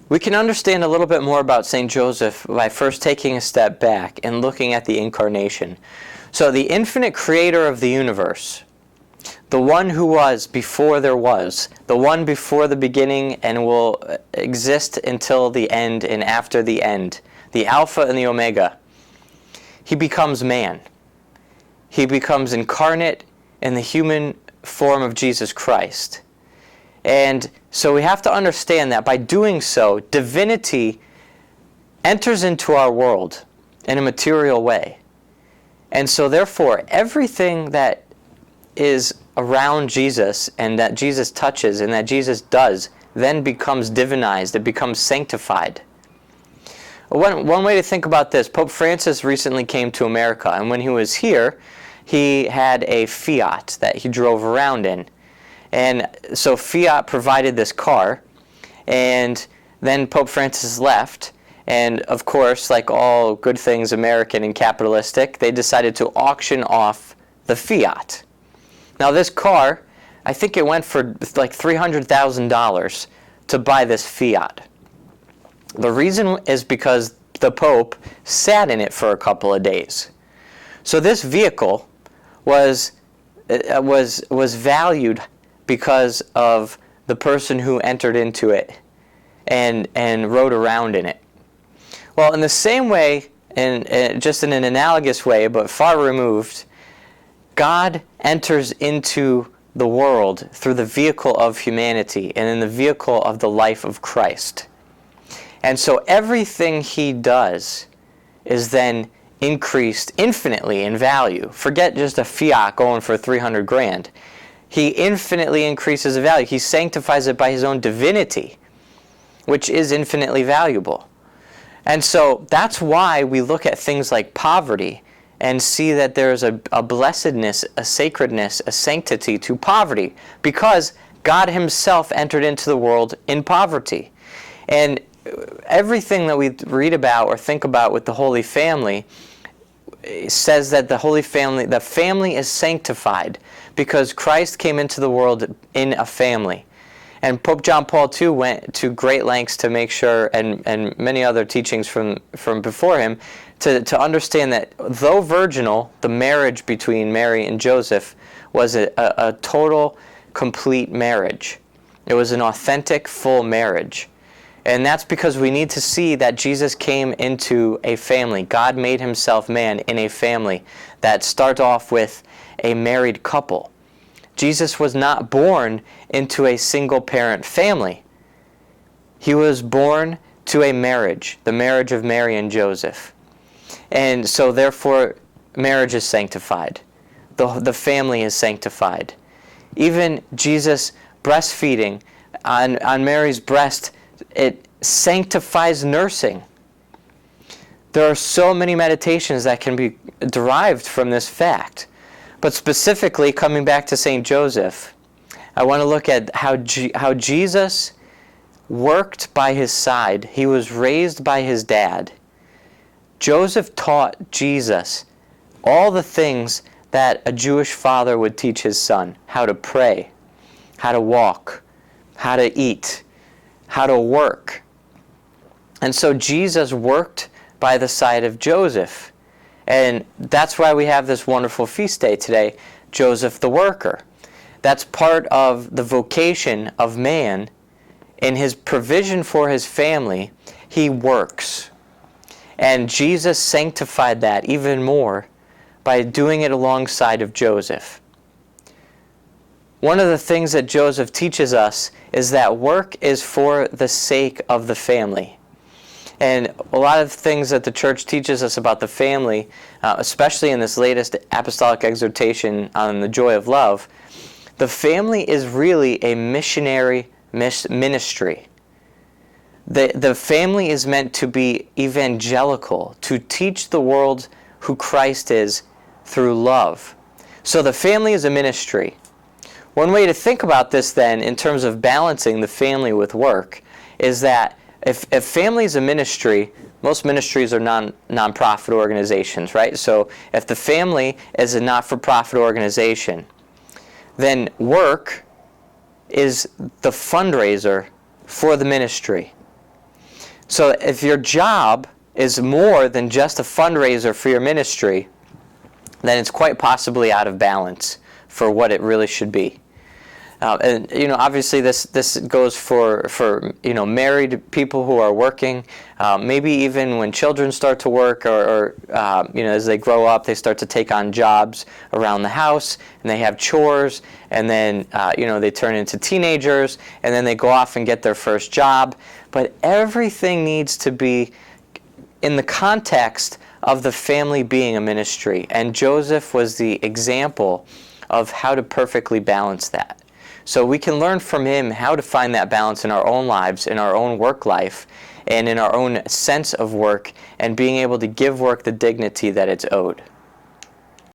We can understand a little bit more about St. Joseph by first taking a step back and looking at the Incarnation. So the infinite creator of the universe, the one who was before there was, the one before the beginning and will exist until the end and after the end, the Alpha and the Omega, he becomes man. He becomes incarnate in the human form of Jesus Christ. And so we have to understand that by doing so, divinity enters into our world in a material way. And so therefore, everything that is around Jesus and that Jesus touches and that Jesus does then becomes divinized, it becomes sanctified. One way to think about this, Pope Francis recently came to America, and when he was here, he had a Fiat that he drove around in. And so Fiat provided this car, and then Pope Francis left, and of course, like all good things American and capitalistic, they decided to auction off the Fiat. Now this car, I think it went for like $300,000 to buy this Fiat. The reason is because the Pope sat in it for a couple of days. So this vehicle was valued because of the person who entered into it and rode around in it. Well, in the same way, and just in an analogous way, but far removed, God enters into the world through the vehicle of humanity and in the vehicle of the life of Christ. And so everything he does is then increased infinitely in value. Forget just a Fiat going for 300 grand. He infinitely increases the value. He sanctifies it by his own divinity, which is infinitely valuable. And so that's why we look at things like poverty and see that there's a blessedness, a sacredness, a sanctity to poverty, because God himself entered into the world in poverty. And everything that we read about or think about with the Holy Family says that the family is sanctified because Christ came into the world in a family. And Pope John Paul II went to great lengths to make sure, and many other teachings from before him, to understand that though virginal, the marriage between Mary and Joseph was a total, complete marriage. It was an authentic, full marriage. And that's because we need to see that Jesus came into a family. God made himself man in a family that starts off with a married couple. Jesus was not born into a single-parent family. He was born to a marriage, the marriage of Mary and Joseph. And so therefore, marriage is sanctified. The family is sanctified. Even Jesus breastfeeding on Mary's breast, it sanctifies nursing. There are so many meditations that can be derived from this fact. But specifically, coming back to St. Joseph, I want to look at how Jesus worked by his side. He was raised by his dad. Joseph taught Jesus all the things that a Jewish father would teach his son: how to pray, how to walk, how to eat, how to work. And so Jesus worked by the side of Joseph. And that's why we have this wonderful feast day today, Joseph the Worker. That's part of the vocation of man. In his provision for his family, he works. And Jesus sanctified that even more by doing it alongside of Joseph. One of the things that Joseph teaches us is that work is for the sake of the family. And a lot of things that the Church teaches us about the family, especially in this latest apostolic exhortation on the joy of love, the family is really a missionary ministry. The family is meant to be evangelical, to teach the world who Christ is through love. So the family is a ministry. One way to think about this then, in terms of balancing the family with work, is that if family is a ministry, most ministries are non-profit organizations, right? So if the family is a not-for-profit organization, then work is the fundraiser for the ministry. So if your job is more than just a fundraiser for your ministry, then it's quite possibly out of balance for what it really should be. And obviously this goes for married people who are working, maybe even when children start to work, or as they grow up, they start to take on jobs around the house, and they have chores, and then they turn into teenagers, and then they go off and get their first job. But everything needs to be in the context of the family being a ministry, and Joseph was the example of how to perfectly balance that. So we can learn from him how to find that balance in our own lives, in our own work life, and in our own sense of work, and being able to give work the dignity that it's owed.